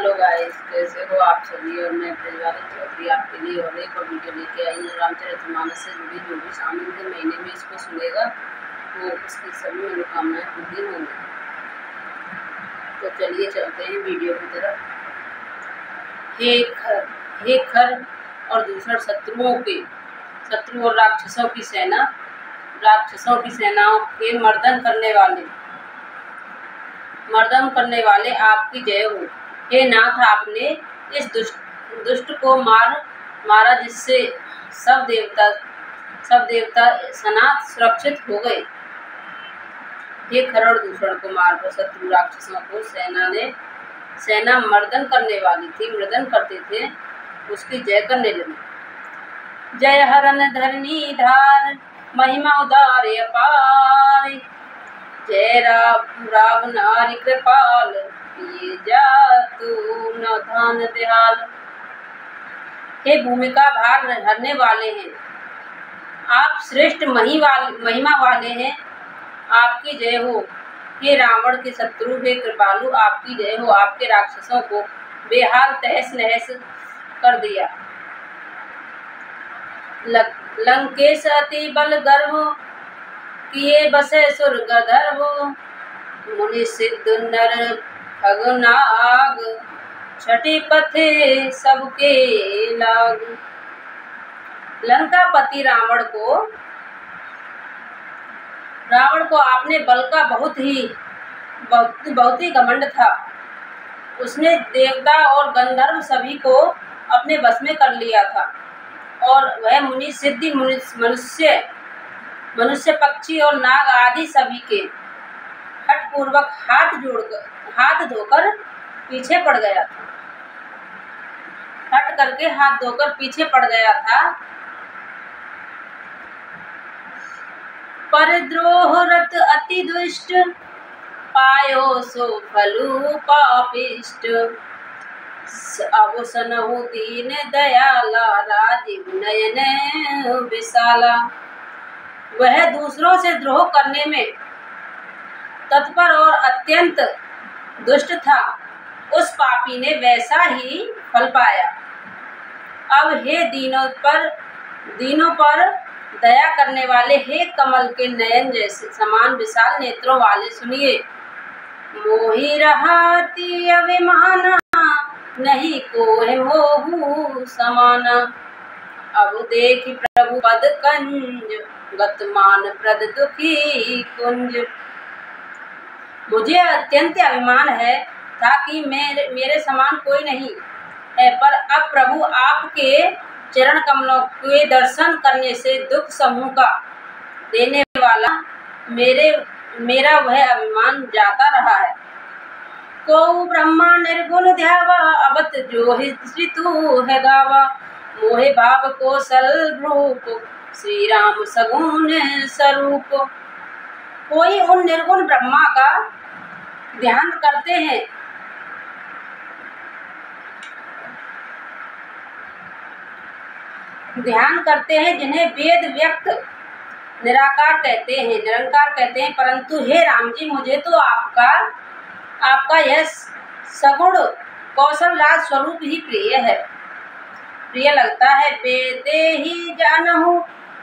Hello guys, कैसे हो आप सभी। और मैं ब्रजवारी चौधरी आपके लिए और एक और वीडियो लेके आई हूँ। रामचरितमानस से जुड़ी जो भी सावन के महीने में इसको सुनेगा वो उसकी सभी मनोकामनाएं पूरी होंगी। तो चलिए चलते हैं वीडियो की तरफ। हे खर और दूसरे शत्रु और राक्षसों की सेनाओं के मर्दन करने वाले आपकी जय हो। हे नाथ, आपने इस दुष्ट को मारा जिससे सब देवता सनाथ सुरक्षित हो गए। हे खर और दूषण को मारकर शत्रु राक्षसों को सेना मर्दन करने वाली थी, मर्दन करते थे, उसकी जय करने लगी। जय हरन धरनी धार, महिमा उदार अपार, जय राव नारी कृपाल, ये जातु न धान देहाल। हे भूमि का भार हरने वाले हैं, आप श्रेष्ठ महिमा वाले हैं, आपकी जय हो। हे रावण के शत्रु, हे कृपालु, आपकी जय हो। आपके राक्षसों को बेहाल तहस नहस कर दिया। लंकेश अति बल गर्व, किए बसे सुर गंधर्व, मुनि सिद्ध नर खगनाग, छठी पथे सबके लाग। लंकापति रावण को आपने बल का बहुत ही घमंड था। उसने देवता और गंधर्व सभी को अपने बस में कर लिया था, और वह मुनि सिद्धि मनुष्य पक्षी और नाग आदि सभी के हठपूर्वक हाथ धोकर पीछे पड़ गया था। हट करके हाथ धोकर पीछे पड़ गया था। परद्रोह रत अति दुष्ट, पायो सो फलु पापिष्ट, अब सनहु दीन दयाला, राजीव नयन विशाला। वह दूसरों से द्रोह करने में तत्पर और अत्यंत दुष्ट था। उस पापी ने वैसा ही फल पाया। अब हे दीनों पर दया करने वाले, हे कमल के नयन जैसे समान विशाल नेत्रों वाले, सुनिए। मोहि रहती अभिमाना, नहीं कोई मोहु समाना, अब देखि प्रभु पद कंज, गतमान प्रद दुखी कुंज। मुझे अत्यंत अभिमान है था कि मेरे समान कोई नहीं है, पर अब प्रभु आपके चरण कमलों के दर्शन करने से दुख समूह का देने वाला मेरा वह अभिमान जाता रहा है। को ब्रह्मा निर्गुण ध्यावा, अबत जो ऋतु है गावा, मोहे भाव कौशल रूप, श्री राम सगुण स्वरूप। कोई उन निर्गुण ब्रह्मा का ध्यान करते हैं, जिन्हें वेद व्यक्त निराकार कहते हैं, परंतु हे राम जी, मुझे तो आपका यह सगुण कौशल राज स्वरूप ही प्रिय लगता है। वेदे ही जानहु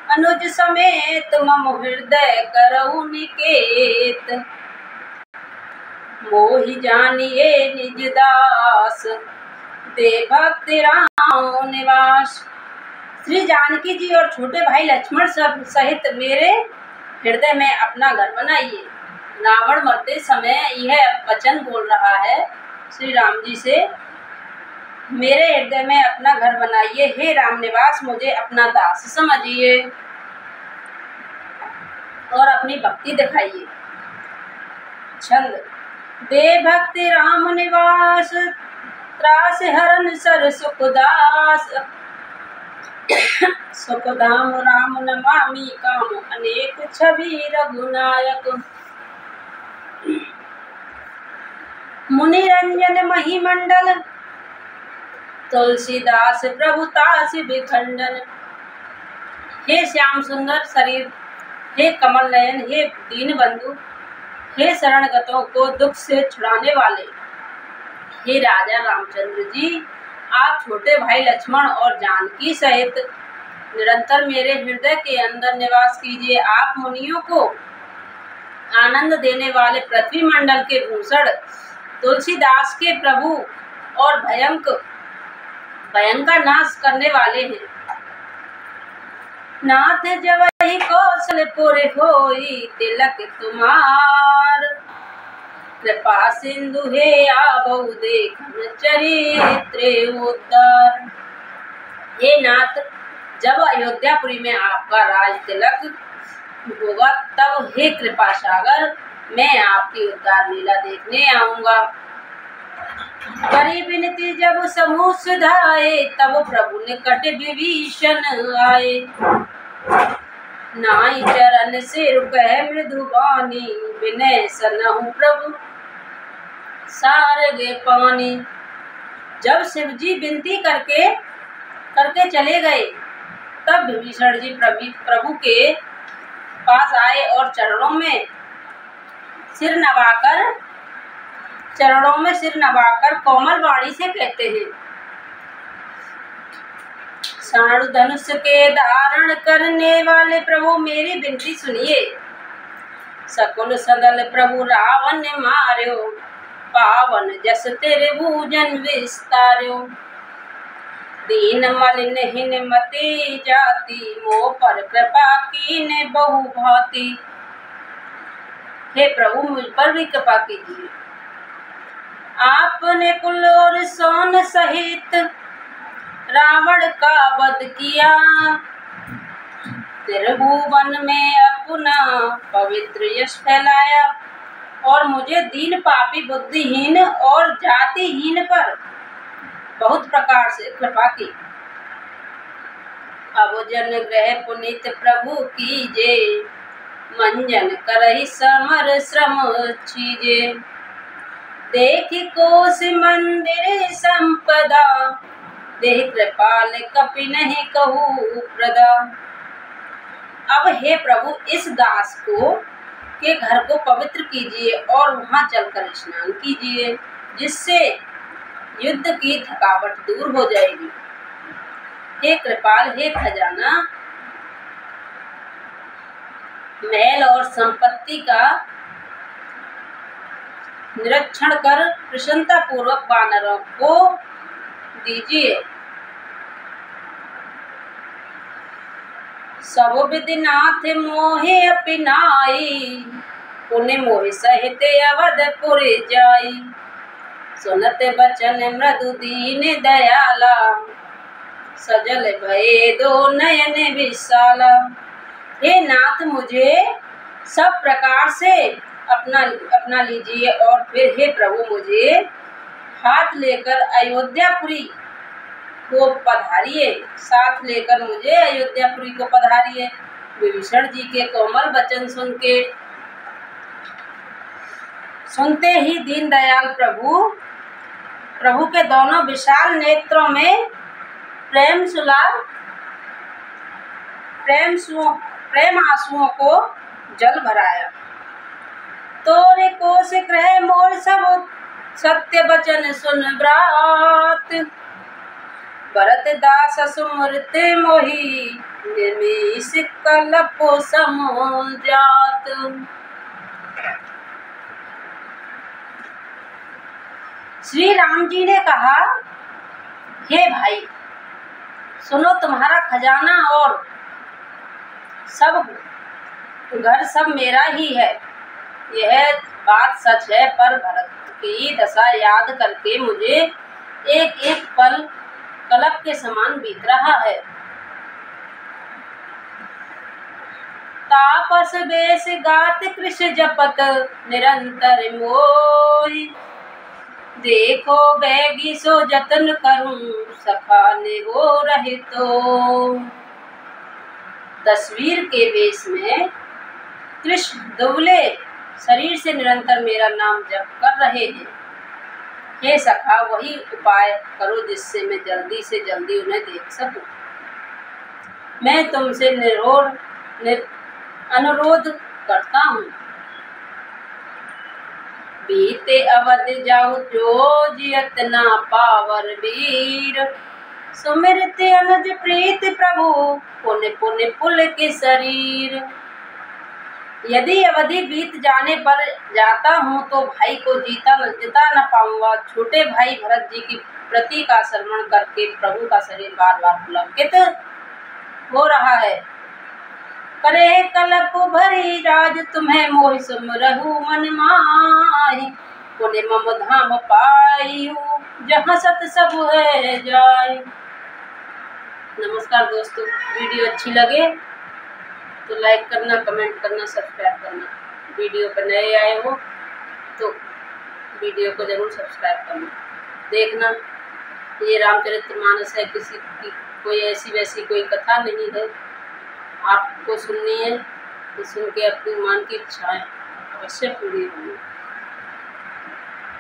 अनुज समेत, मम हृदय करहु निकेत, मोहि जानिए निज दास, दे भक्ति राम निवास। श्री जानकी जी और छोटे भाई लक्ष्मण सहित मेरे हृदय में अपना घर बनाइए। रावण मरते समय यह वचन बोल रहा है श्री राम जी से, मेरे हृदय में अपना घर बनाइए, हे राम निवास, मुझे अपना दास समझिए और अपनी भक्ति दिखाइए। छंद। दे भक्ति राम निवास, त्रास हरन सर सुखदास, सुखधाम राम नमामि, काम अनेक छवि रघुनायक। मुनि रंजन महिमंडल, तुलसीदास प्रभुतास विखंडन। हे श्याम सुंदर शरीर, हे कमल नयन, हे दीन बंधु, हे शरणगतों को दुख से छुड़ाने वाले, हे राजा रामचंद्र जी, आप छोटे भाई लक्ष्मण और जानकी सहित निरंतर मेरे हृदय के अंदर निवास कीजिए। आप मुनियों को आनंद देने वाले पृथ्वी मंडल के भूषण तुलसीदास के प्रभु और भयंकर नाश करने वाले हैं। नाथ जब ही कौशलपुर होई तिलक तुम्हार, कृपा सिंधु हे आबऊ देखन चरित्र उद्धार। हे नाथ, जब अयोध्यापुरी में आपका राज तिलक होगा तब हे कृपा सागर मैं आपकी उद्धार लीला देखने आऊंगा। करी विनती जब समूह सुधाए, तब प्रभु निकट विभीषण आए। नाई चरण सिर कह मृदुबानी, विनय सनहु प्रभु सारगे पानी। जब शिव जी विनती करके चले गए, तब विभीषण जी प्रभु के पास आए और चरणों में सिर नवाकर कोमल वाणी से कहते हैं, साणु धनुष के धारण करने वाले प्रभु मेरी विनती सुनिए। सकुल सदल प्रभु रावण मार्यो, पावन जस तेरे भुजन विस्तार्यो। दीन मलिन हिन मति जाति, मोह पर कृपा कीने बहु भांति। हे प्रभु मुझ पर भी कृपा कीजिए। आपने कुल और सोन सहित रावण का वध किया, त्रिभुवन में अपना पवित्र यश फैलाया, और मुझे दीन पापी बुद्धिहीन और जातिहीन पर बहुत प्रकार से कृपा की। अब जन ग्रह पुनीत प्रभु कीजे, मंजन करहि समर श्रम चीजे। देखि कोश मंदिर संपदा, देहि कृपाल कपि नहीं कहू प्रदा। अब हे प्रभु इस दास के घर को पवित्र कीजिए और वहां चलकर स्नान कीजिए, जिससे युद्ध की थकावट दूर हो जाएगी। हे कृपाल, हे खजाना, महल और संपत्ति का निरीक्षण कर प्रसन्नता पूर्वक वानरों को दीजिए। सब विधिनाथ मोहे अपनाई, पुण्य मोहि सहित अवधपुर जाई। सुनत बचन मृदु दीन दयाला, सजल भये दो नयन विशाला। हे नाथ, मुझे सब प्रकार से अपना लीजिए और फिर हे प्रभु मुझे हाथ लेकर अयोध्यापुरी को पधारिए, साथ लेकर मुझे अयोध्यापुरी को पधारिए। विभीषण जी के कोमल वचन सुनते ही दीन दयाल प्रभु के दोनों विशाल नेत्रों में प्रेम आंसुओं को जल भराया। तोरे कोश ग्रह मोर सब सत्य वचन सुन ब्रात, भरत दास सुमृत मोहि निमिष कल्प समजात। श्री राम जी ने कहा, हे भाई सुनो, तुम्हारा खजाना और सब घर सब मेरा ही है। यह बात सच है, पर भरत की दशा याद करके मुझे एक एक पल कलप के समान बीत रहा है। तापस बेस गात कृष्ण जपत निरंतर मोहि, देखो बैगी सो जतन करूं सखा ने हो रहे तो। तस्वीर के वेश में कृष्ण दुबले शरीर से निरंतर मेरा नाम जप कर रहे हैं। हे सखा, वही उपाय करो जिससे मैं जल्दी से जल्दी उन्हें देख सकूं। मैं तुमसे अनुरोध करता हूँ। बीते अवध जाऊ जो जियत ना पावर वीर। सुमिरते अनुज प्रीत प्रभु पुण्य पुण्य पुल के शरीर। यदि अवधि बीत जाने पर जाता हूँ तो भाई को जिता न पाऊंगा। छोटे भाई भरत जी की प्रति का श्रवण करके प्रभु का शरीर बार बार पुलकित हो रहा है। करे कलप भरी राज तुम्हें मोहि सुमरहु मन माहि। पुण्य मम धाम पायु जहाँ सत सब है जाय। नमस्कार दोस्तों, वीडियो अच्छी लगे तो लाइक करना, कमेंट करना, सब्सक्राइब करना। वीडियो पर नए आए हो तो वीडियो को जरूर सब्सक्राइब करना। देखना, ये रामचरितमानस है, किसी की कोई ऐसी वैसी कोई कथा नहीं है। आपको सुननी है तो सुन के अपनी मन की इच्छाएं अवश्य पूरी होंगी।